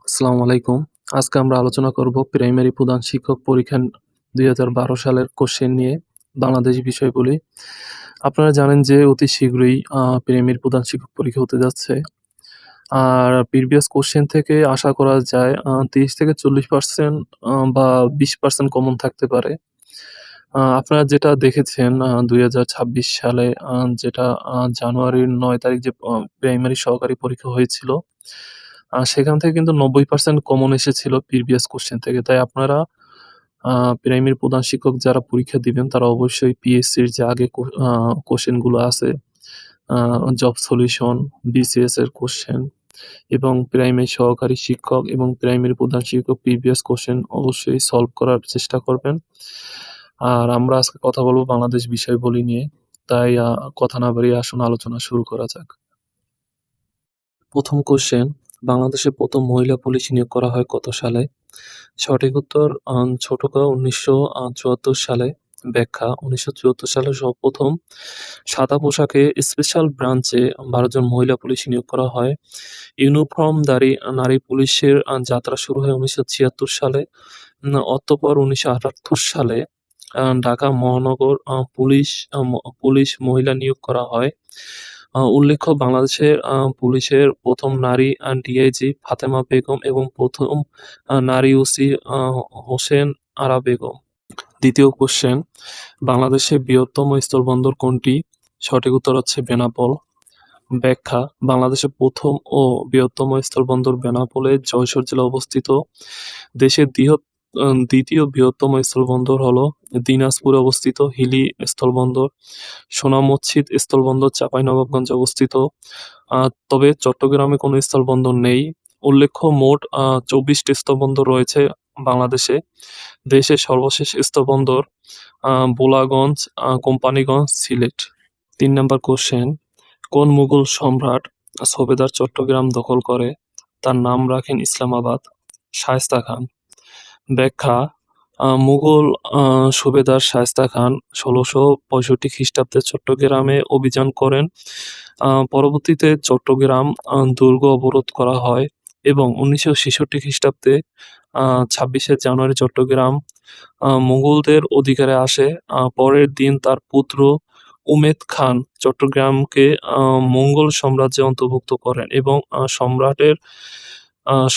আসসালামু আলাইকুম। আজকে আমরা আলোচনা করব প্রাইমারি প্রধান শিক্ষক পরীক্ষা ২০১২ সালের কোশ্চেন নিয়ে বাংলাদেশ বিষয়গুলি। আপনারা জানেন যে অতি শীঘ্রই প্রাইমারি প্রধান শিক্ষক পরীক্ষা হতে যাচ্ছে। আর প্রিভিয়াস কোশ্চেন থেকে আশা করা যায় ৩০-৪০% বা ২০% কমন থাকতে পারে। আপনারা যেটা দেখেছেন ২০২৬ সালে যেটা জানুয়ারির ৯ তারিখ যে প্রাইমারি সহকারী পরীক্ষা হয়েছিল, সেখান থেকে কিন্তু ৯০% কমন এসেছিল প্রিভিয়াস কোশ্চেন থেকে। তাই আপনারা আ প্রাইমারি প্রধান শিক্ষক যারা পরীক্ষা দিবেন তারা অবশ্যই পিএসসির যে আগে কোশ্চেন গুলো আছে, আ জব সলিউশন, বিসিএস এর কোশ্চেন এবং প্রাইমারি সহকারী শিক্ষক এবং প্রাইমারি প্রধান শিক্ষক প্রিভিয়াস কোশ্চেন অবশ্যই সলভ করার চেষ্টা করবেন। আর আমরা আজকে কথা বলব বাংলাদেশ বিষয়াবলী নিয়ে। তাই কথা না বাড়িয়ে আসুন আলোচনা শুরু করা যাক। ১ম কোশ্চেন, বাংলাদেশে ১ম মহিলা পুলিশ নিয়োগ করা হয় কত সালে? সঠিক উত্তর ছোট ক ১৯৭৪ সালে। ব্যাখ্যা ১৯৭৪ সালে সর্বপ্রথম সাদা পোশাকে স্পেশাল ব্রাঞ্চে ১২ জন মহিলা পুলিশ নিয়োগ করা হয়। ইউনিফর্মধারী নারী পুলিশের যাত্রা শুরু হয় ১৯৭৬ সালে। অতঃপর ১৯৭৮ সালে ঢাকা মহানগর পুলিশ মহিলা নিয়োগ করা হয়। উল্লেখ্য বাংলাদেশের পুলিশের ১ম নারী ডিআইজি ফাতেমা বেগম এবং ১ম নারী ওসি হোসেন আরা বেগম। ২য় কোশ্চেন, বাংলাদেশের বৃহত্তম স্থলবন্দর কোনটি? সঠিক উত্তর হচ্ছে বেনাপোল। ব্যাখ্যা, বাংলাদেশের ১ম ও বৃহত্তম স্থলবন্দর বেনাপোলে যশোর জেলায় অবস্থিত। দেশের ২য় বৃহত্তম স্থলবন্দর হলো দিনাজপুরে অবস্থিত হিলি স্থলবন্দর। সোনামসজিদ স্থলবন্দর চাঁপাইনবাবগঞ্জে অবস্থিত। তবে চট্টগ্রামে কোনো স্থলবন্দর নেই। উল্লেখ্য মোট ২৪টি স্থলবন্দর রয়েছে বাংলাদেশে। দেশের সর্বশেষ স্থলবন্দর ভোলাগঞ্জ, কোম্পানীগঞ্জ, সিলেট। ৩ নাম্বার কোশ্চেন, কোন মুঘল সম্রাট সুবেদার চট্টগ্রাম দখল করে? তার নাম রাখেন ইসলামাবাদ। শায়েস্তা খান। ব্যাখ্যা, মুঘল সুবেদার শায়েস্তা খান ১৬৬৫ খ্রিস্টাব্দে চট্টগ্রামে অভিযান করেন। পরবর্তীতে চট্টগ্রাম দুর্গ অবরোধ করা হয় এবং ১৯৬৬ খ্রিস্টাব্দে ২৬শে জানুয়ারি চট্টগ্রাম মুঘলদের অধিকারে আসে। পরের দিন তার পুত্র উমেদ খান চট্টগ্রামকে মঙ্গোল সাম্রাজ্যে অন্তর্ভুক্ত করেন এবং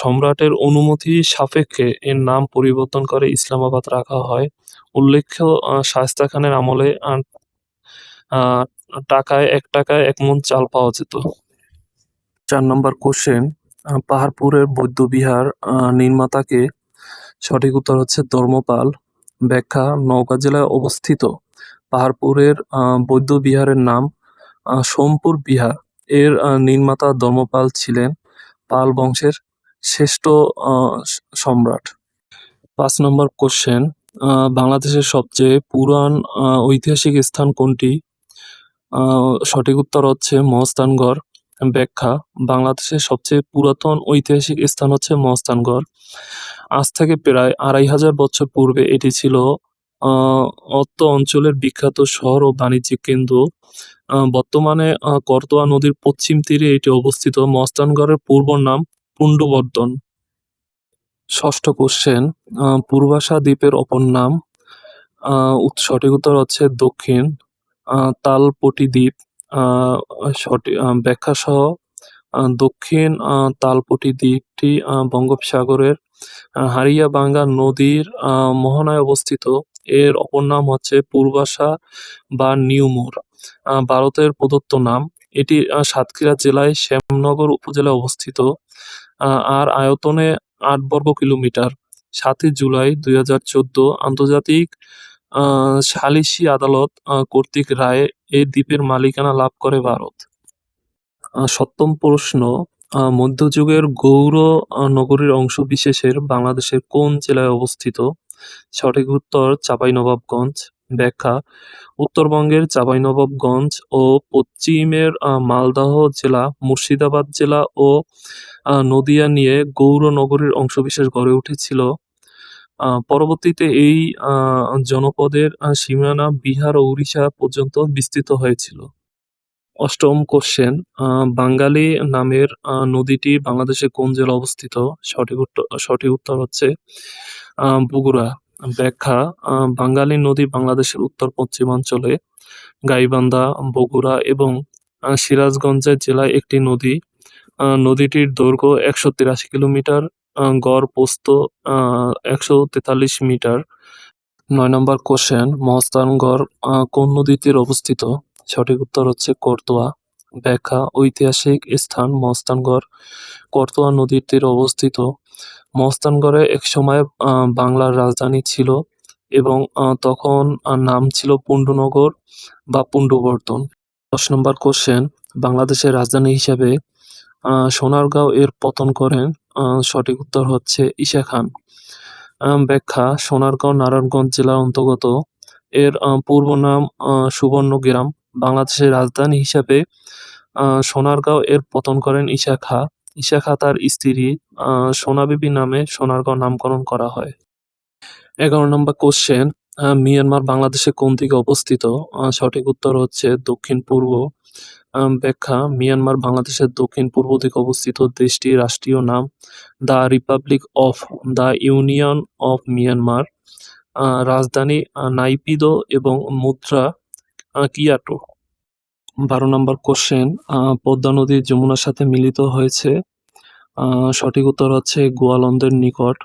সম্রাটের অনুমতি সাপেক্ষে এর নাম পরিবর্তন করে ইসলামাবাদ রাখা হয়। উল্লেখ্য শায়েস্তা খানের আমলে আ টাকায় ৳১ ১ মণ চাল পাওয়া যেত। ৪ নম্বর কোশ্চেন, পাহাড়পুরের বৌদ্ধবিহার নির্মাতা কে? সঠিক উত্তর হচ্ছে ধর্মপাল। ব্যাখ্যা, নওগাঁ জেলায় অবস্থিত পাহাড়পুরের বৌদ্ধবিহারের নাম সোমপুর বিহার। এর নির্মাতা ধর্মপাল ছিলেন পাল বংশের শ্রেষ্ঠ সম্রাট। ৫ নম্বর কোশ্চেন, বাংলাদেশের সবচেয়ে পুরান ঐতিহাসিক স্থান কোনটি? সঠিক উত্তর হচ্ছে মহাস্থানগড়। ব্যাখ্যা, বাংলাদেশের সবচেয়ে পুরাতন ঐতিহাসিক স্থান হচ্ছে মহাস্থানগড়। আজ থেকে প্রায় ২৫০০ বছর পূর্বে এটি ছিল অত্র অঞ্চলের বিখ্যাত শহর ও বাণিজ্যিক কেন্দ্র। বর্তমানে করতোয়া নদীর পশ্চিম তীরে এটি অবস্থিত। মহাস্থানগড়ের পূর্ব নাম পুন্ড্রবর্ধন। ৬ষ্ঠ কোশ্চেন, পূর্বাশা দ্বীপের অপর নাম? সঠিক উত্তর হচ্ছে দক্ষিণ তালপটি দ্বীপ। ব্যাখ্যাসহ দক্ষিণ তালপটি দ্বীপটি বঙ্গোপসাগরের হারিয়াবাঙ্গা নদীর মোহনায় অবস্থিত। এর অপর নাম হচ্ছে পূর্বাশা বা নিউ মোর। ভারতের প্রদত্ত নাম। এটি সাতক্ষীরা জেলায় শ্যামনগর উপজেলায় অবস্থিত। আর আয়তনে ৮ বর্গ কিলোমিটার। ৭ই জুলাই ২০১৪ আন্তর্জাতিক সালিসি আদালত কর্তৃক রায়ে এই দ্বীপের মালিকানা লাভ করে ভারত। ৭ম প্রশ্ন, মধ্যযুগের গৌড় নগরীর অংশবিশেষের বাংলাদেশের কোন জেলায় অবস্থিত? সঠিক উত্তর চাঁপাইনবাবগঞ্জ। ব্যাখ্যা, উত্তরবঙ্গের চাঁপাইনবাবগঞ্জ ও পশ্চিমের মালদহ জেলা, মুর্শিদাবাদ জেলা ও নদিয়া নিয়ে গৌড় নগরীর অংশবিশেষ গড়ে উঠেছিল। পরবর্তীতে এই জনপদের সীমানা বিহার ও উড়িষ্যা পর্যন্ত বিস্তৃত হয়েছিল। অষ্টম কোশ্চেন, বাঙ্গালী নামের নদীটি বাংলাদেশের কোন জেলায় অবস্থিত? সঠিক উত্তর হচ্ছে বগুড়া। ব্যাখ্যা: বাঙ্গালী নদী বাংলাদেশের উত্তর পশ্চিমাঞ্চলে গাইবান্ধা, বগুড়া এবং সিরাজগঞ্জ জেলায় একটি নদী। নদীটির দৈর্ঘ্য ১৮৩ কিলোমিটার, গড় প্রস্থ ১৪৩ মিটার। ৯ নম্বর কোশ্চেন, মহাস্থানগড় কোন নদীর তীরে অবস্থিত? সঠিক উত্তর হচ্ছে করতোয়া। ব্যাখ্যা: ঐতিহাসিক স্থান মহাস্থানগড় করতোয়া নদীর তীরে অবস্থিত। মহাস্থানগড়ে একসময় বাংলার রাজধানী ছিল এবং তখন নাম ছিল পুণ্ডনগর বা পুণ্ড্রবর্ধন। ১০ নম্বর কোশ্চেন, বাংলাদেশের রাজধানী হিসেবে সোনারগাঁও এর পতন করেন? সঠিক উত্তর হচ্ছে ঈসা খান। ব্যাখ্যা: সোনারগাঁও নারায়ণগঞ্জ জেলার অন্তর্গত। এর পূর্ব নাম সুবর্ণগ্রাম। বাংলাদেশের রাজধানী হিসাবে সোনারগাঁও এর পতন করেন ঈসা খাঁ। ঈসা খাঁ তার স্ত্রী সোনা বিবি নামে সোনারগাঁও নামকরণ করা হয়। ১১ নম্বর কোশ্চেন, মিয়ানমার বাংলাদেশের কোন দিকে অবস্থিত? সঠিক উত্তর হচ্ছে দক্ষিণ-পূর্ব। ব্যাখ্যা: মিয়ানমার বাংলাদেশের দক্ষিণ-পূর্ব দিকে অবস্থিত। দেশটির রাষ্ট্রীয় নাম the Republic of the union of Myanmar. রাজধানী নাইপিদো এবং মুদ্রা কিয়াটো। ১২ নম্বর কোশ্চেন, পদ্মা নদী যমুনার সাথে মিলিত হয়েছে? সঠিক উত্তর হচ্ছে গোয়ালন্দের নিকট।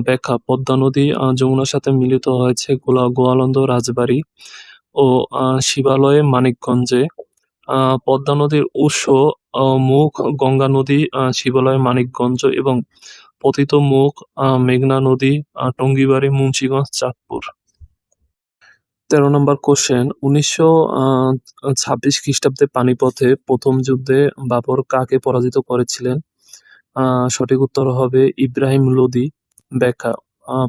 ব্যাখ্যা: পদ্মা নদী যমুনার সাথে মিলিত হয়েছে গোয়ালন্দ, রাজবাড়ী ও শিবালয়ে মানিকগঞ্জে। পদ্মা নদীর উৎস মুখ গঙ্গা নদী, শিবালয়, মানিকগঞ্জ এবং পতিত মুখ মেঘনা নদী, টঙ্গিবাড়ি, মুন্সিগঞ্জ, চাঁদপুর। ১৩ নম্বর কোশ্চেন, ১৯২৬ খ্রিস্টাব্দে পানিপথে প্রথম যুদ্ধে বাবর কাকে পরাজিত করেছিলেন? সঠিক উত্তর হবে ইব্রাহিম লোদি। ব্যাখ্যা: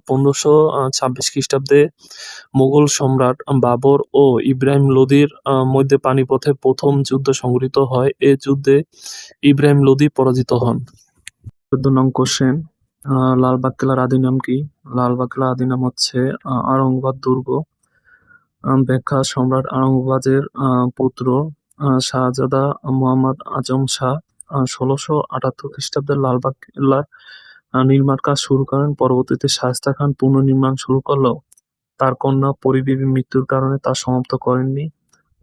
১৫২৬ খ্রিস্টাব্দে মুঘল সম্রাট বাবর ও ইব্রাহিম লোদির মধ্যে পানিপথে প্রথম যুদ্ধ সংঘটিত হয়। এ যুদ্ধে ইব্রাহিম লোদি পরাজিত হন। ১৪ নং কোশ্চেন, লালবাগ কেল্লার আদি নাম কি? লালবাগ কেল্লার আদি নাম হচ্ছে আওরঙ্গাবাদ দুর্গ। ব্যাখ্যা: সম্রাট আওরঙ্গজেবের পুত্র শাহজাদা মুহাম্মদ আজম শাহ ১৬৭৮ খ্রিস্টাব্দে লালবাগ কেল্লার নির্মাণ কাজ শুরু করেন। পরবর্তীতে শায়েস্তা খান পুনর্নির্মাণ শুরু করলেও তার কন্যা পরী বিবি মৃত্যুর কারণে তা সমাপ্ত করেননি।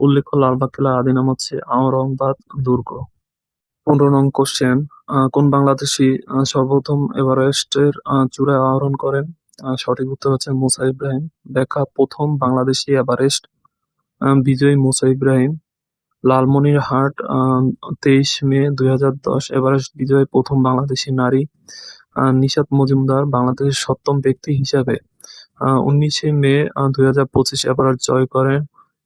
উল্লেখ্য, লালবাগ কেল্লার আদি নাম হচ্ছে আওরঙ্গাবাদ দুর্গ। ১৫ নং কোশ্চেন, কোন বাংলাদেশী সর্বপ্রথম এভারেস্টের চূড়ায় আরোহণ করেন? সঠিক উত্তর হচ্ছে মুসা ইব্রাহিম। ব্যাখ্যা: প্রথম বাংলাদেশী এভারেস্ট বিজয়ী মুসা ইব্রাহিম। লালমনিরহাট ২৩ মে ২০১০। এভারেস্ট বিজয়ী প্রথম বাংলাদেশী নারী নিশাত মজুমদার বাংলাদেশের ৭ম ব্যক্তি হিসাবে ১৯ মে ২০২৫ এভারেস্ট জয় করেন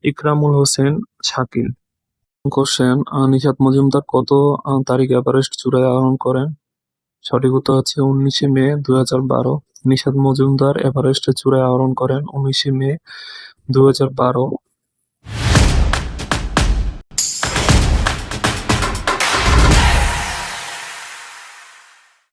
ইকরামুল হোসেন শাকিল। কোশ্চেন, নিশাত মজুমদার কত তারিখে এভারেস্ট চূড়ায় আরোহণ করেন? সঠিক উত্তর হচ্ছে ১৯ মে ২০১২। নিশাত মজুমদার এভারেস্টের চূড়ায় আরোহণ করেন ১৯ মে ২০১২।